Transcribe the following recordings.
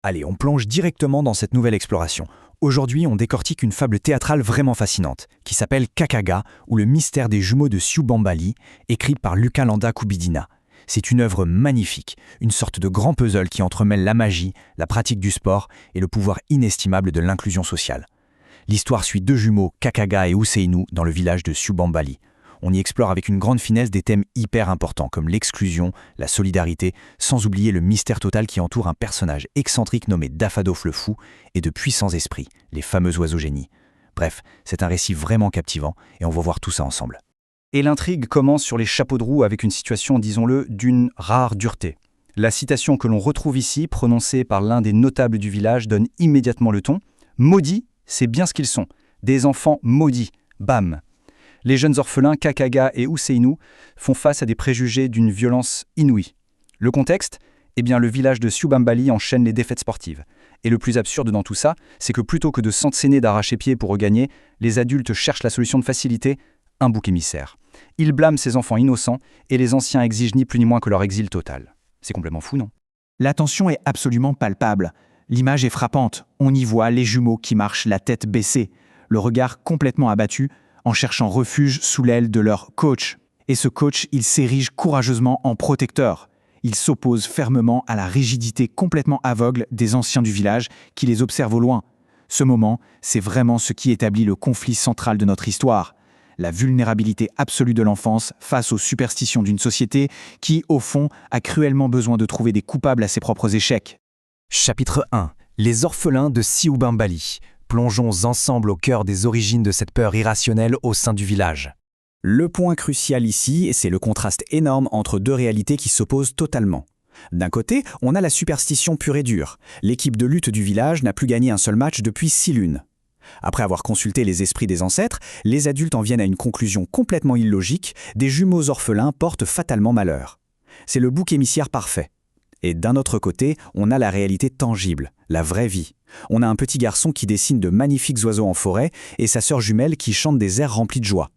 Allez, on plonge directement dans cette nouvelle exploration. Aujourd'hui, on décortique une fable théâtrale vraiment fascinante, qui s'appelle Kakaga, ou le mystère des jumeaux de Siubambali, écrite par Lukalanda Kubidina. C'est une œuvre magnifique, une sorte de grand puzzle qui entremêle la magie, la pratique du sport et le pouvoir inestimable de l'inclusion sociale. L'histoire suit deux jumeaux, Kakaga et Useinu, dans le village de Siubambali. On y explore avec une grande finesse des thèmes hyper importants comme l'exclusion, la solidarité, sans oublier le mystère total qui entoure un personnage excentrique nommé Dafadoff le Fou et de puissants esprits, les fameux oiseaux génies. Bref, c'est un récit vraiment captivant et on va voir tout ça ensemble. Et l'intrigue commence sur les chapeaux de roue avec une situation, disons-le, d'une rare dureté. La citation que l'on retrouve ici, prononcée par l'un des notables du village, donne immédiatement le ton. « Maudits, c'est bien ce qu'ils sont. Des enfants maudits. Bam !» Les jeunes orphelins Kakaga et Useinu font face à des préjugés d'une violence inouïe. Le contexte ? Eh bien, le village de Siubambali enchaîne les défaites sportives. Et le plus absurde dans tout ça, c'est que plutôt que de s'entraîner d'arracher-pied pour regagner, les adultes cherchent la solution de facilité, un bouc émissaire. Ils blâment ces enfants innocents et les anciens exigent ni plus ni moins que leur exil total. C'est complètement fou, non ? La tension est absolument palpable. L'image est frappante. On y voit les jumeaux qui marchent la tête baissée, le regard complètement abattu, en cherchant refuge sous l'aile de leur coach. Et ce coach, il s'érige courageusement en protecteur. Il s'oppose fermement à la rigidité complètement aveugle des anciens du village qui les observent au loin. Ce moment, c'est vraiment ce qui établit le conflit central de notre histoire. La vulnérabilité absolue de l'enfance face aux superstitions d'une société qui, au fond, a cruellement besoin de trouver des coupables à ses propres échecs. Chapitre 1. Les orphelins de Siubambali. Plongeons ensemble au cœur des origines de cette peur irrationnelle au sein du village. Le point crucial ici, c'est le contraste énorme entre deux réalités qui s'opposent totalement. D'un côté, on a la superstition pure et dure. L'équipe de lutte du village n'a plus gagné un seul match depuis 6 lunes. Après avoir consulté les esprits des ancêtres, les adultes en viennent à une conclusion complètement illogique, des jumeaux orphelins portent fatalement malheur. C'est le bouc émissaire parfait. Et d'un autre côté, on a la réalité tangible, la vraie vie. On a un petit garçon qui dessine de magnifiques oiseaux en forêt et sa sœur jumelle qui chante des airs remplis de joie.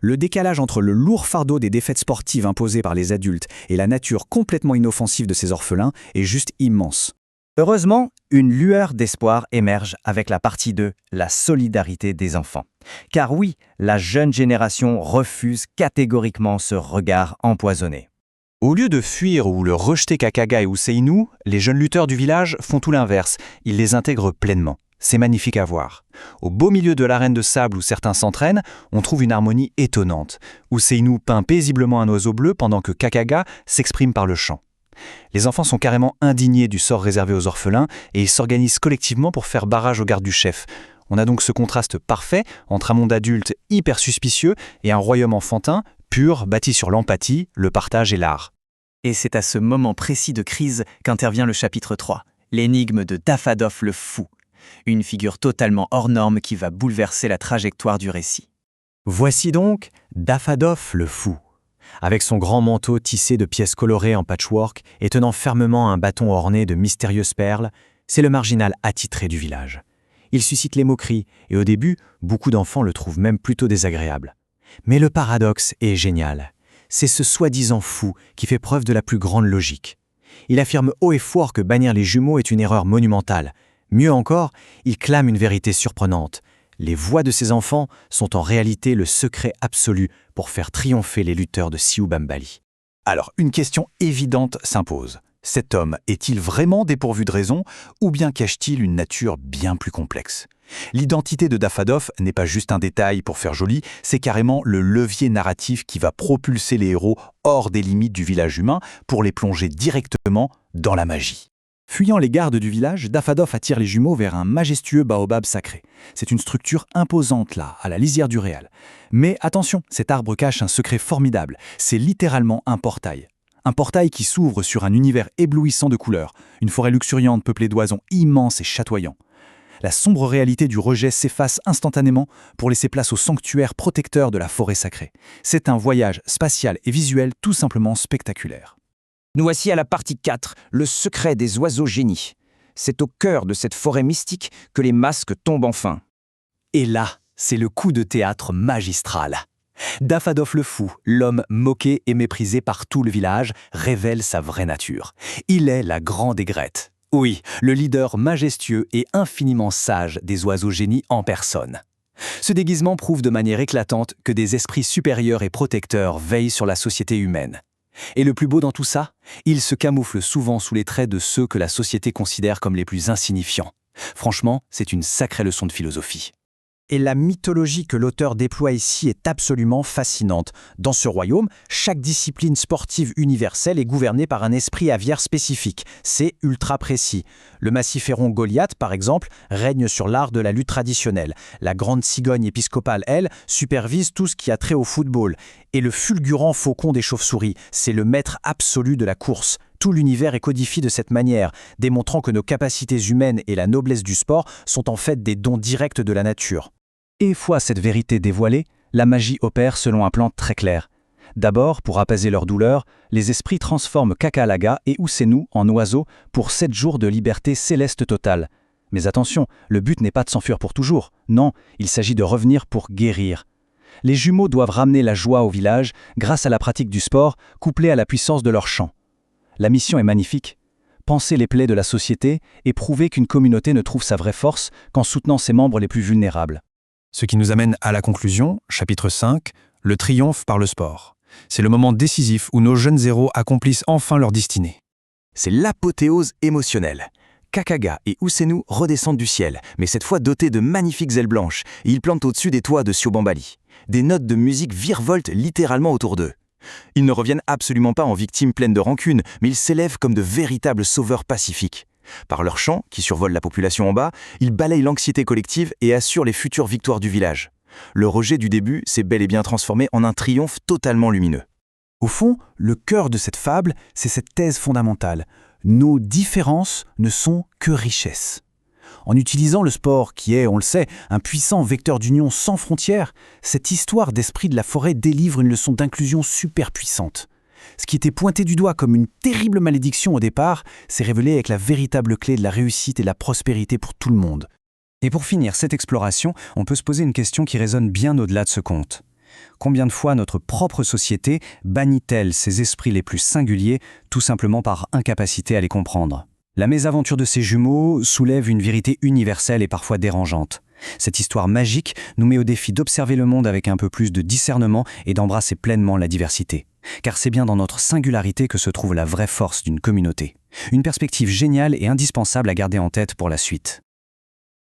Le décalage entre le lourd fardeau des défaites sportives imposées par les adultes et la nature complètement inoffensive de ces orphelins est juste immense. Heureusement, une lueur d'espoir émerge avec la partie 2, la solidarité des enfants. Car oui, la jeune génération refuse catégoriquement ce regard empoisonné. Au lieu de fuir ou le rejeter Kakaga et Useinu, les jeunes lutteurs du village font tout l'inverse. Ils les intègrent pleinement. C'est magnifique à voir. Au beau milieu de l'arène de sable où certains s'entraînent, on trouve une harmonie étonnante. Useinu peint paisiblement un oiseau bleu pendant que Kakaga s'exprime par le chant. Les enfants sont carrément indignés du sort réservé aux orphelins et ils s'organisent collectivement pour faire barrage au garde du chef. On a donc ce contraste parfait entre un monde adulte hyper suspicieux et un royaume enfantin, pur, bâti sur l'empathie, le partage et l'art. Et c'est à ce moment précis de crise qu'intervient le chapitre 3, l'énigme de Dafadoff le Fou, une figure totalement hors norme qui va bouleverser la trajectoire du récit. Voici donc Dafadoff le Fou. Avec son grand manteau tissé de pièces colorées en patchwork et tenant fermement un bâton orné de mystérieuses perles, c'est le marginal attitré du village. Il suscite les moqueries et au début, beaucoup d'enfants le trouvent même plutôt désagréable. Mais le paradoxe est génial. C'est ce soi-disant fou qui fait preuve de la plus grande logique. Il affirme haut et fort que bannir les jumeaux est une erreur monumentale. Mieux encore, il clame une vérité surprenante. Les voix de ces enfants sont en réalité le secret absolu pour faire triompher les lutteurs de Siubambali. Alors, une question évidente s'impose. Cet homme est-il vraiment dépourvu de raison ou bien cache-t-il une nature bien plus complexe ? L'identité de Dafadoff n'est pas juste un détail pour faire joli, c'est carrément le levier narratif qui va propulser les héros hors des limites du village humain pour les plonger directement dans la magie. Fuyant les gardes du village, Dafadoff attire les jumeaux vers un majestueux baobab sacré. C'est une structure imposante là, à la lisière du réel. Mais attention, cet arbre cache un secret formidable. C'est littéralement un portail. Un portail qui s'ouvre sur un univers éblouissant de couleurs, une forêt luxuriante peuplée d'oiseaux immenses et chatoyants. La sombre réalité du rejet s'efface instantanément pour laisser place au sanctuaire protecteur de la forêt sacrée. C'est un voyage spatial et visuel tout simplement spectaculaire. Nous voici à la partie 4, le secret des oiseaux génies. C'est au cœur de cette forêt mystique que les masques tombent enfin. Et là, c'est le coup de théâtre magistral. Dafadoff le Fou, l'homme moqué et méprisé par tout le village, révèle sa vraie nature. Il est la grande aigrette. Oui, le leader majestueux et infiniment sage des oiseaux génies en personne. Ce déguisement prouve de manière éclatante que des esprits supérieurs et protecteurs veillent sur la société humaine. Et le plus beau dans tout ça, il se camoufle souvent sous les traits de ceux que la société considère comme les plus insignifiants. Franchement, c'est une sacrée leçon de philosophie. Et la mythologie que l'auteur déploie ici est absolument fascinante. Dans ce royaume, chaque discipline sportive universelle est gouvernée par un esprit aviaire spécifique. C'est ultra précis. Le massiféron Goliath, par exemple, règne sur l'art de la lutte traditionnelle. La grande cigogne épiscopale, elle, supervise tout ce qui a trait au football. Et le fulgurant faucon des chauves-souris, c'est le maître absolu de la course. Tout l'univers est codifié de cette manière, démontrant que nos capacités humaines et la noblesse du sport sont en fait des dons directs de la nature. Et fois cette vérité dévoilée, la magie opère selon un plan très clair. D'abord, pour apaiser leur douleur, les esprits transforment Kakalaga et Ussenu en oiseaux pour 7 jours de liberté céleste totale. Mais attention, le but n'est pas de s'enfuir pour toujours. Non, il s'agit de revenir pour guérir. Les jumeaux doivent ramener la joie au village grâce à la pratique du sport, couplée à la puissance de leur chant. La mission est magnifique. Penser les plaies de la société et prouver qu'une communauté ne trouve sa vraie force qu'en soutenant ses membres les plus vulnérables. Ce qui nous amène à la conclusion, chapitre 5, le triomphe par le sport. C'est le moment décisif où nos jeunes héros accomplissent enfin leur destinée. C'est l'apothéose émotionnelle. Kakaga et Ussenu redescendent du ciel, mais cette fois dotés de magnifiques ailes blanches, et ils plantent au-dessus des toits de Siobambali. Des notes de musique virevoltent littéralement autour d'eux. Ils ne reviennent absolument pas en victimes pleines de rancune, mais ils s'élèvent comme de véritables sauveurs pacifiques. Par leur chant, qui survole la population en bas, ils balayent l'anxiété collective et assurent les futures victoires du village. Le rejet du début s'est bel et bien transformé en un triomphe totalement lumineux. Au fond, le cœur de cette fable, c'est cette thèse fondamentale. Nos différences ne sont que richesses. En utilisant le sport, qui est, on le sait, un puissant vecteur d'union sans frontières, cette histoire d'esprit de la forêt délivre une leçon d'inclusion super puissante. Ce qui était pointé du doigt comme une terrible malédiction au départ, s'est révélé avec la véritable clé de la réussite et de la prospérité pour tout le monde. Et pour finir cette exploration, on peut se poser une question qui résonne bien au-delà de ce conte. Combien de fois notre propre société bannit-elle ses esprits les plus singuliers, tout simplement par incapacité à les comprendre ? La mésaventure de ces jumeaux soulève une vérité universelle et parfois dérangeante. Cette histoire magique nous met au défi d'observer le monde avec un peu plus de discernement et d'embrasser pleinement la diversité. Car c'est bien dans notre singularité que se trouve la vraie force d'une communauté. Une perspective géniale et indispensable à garder en tête pour la suite.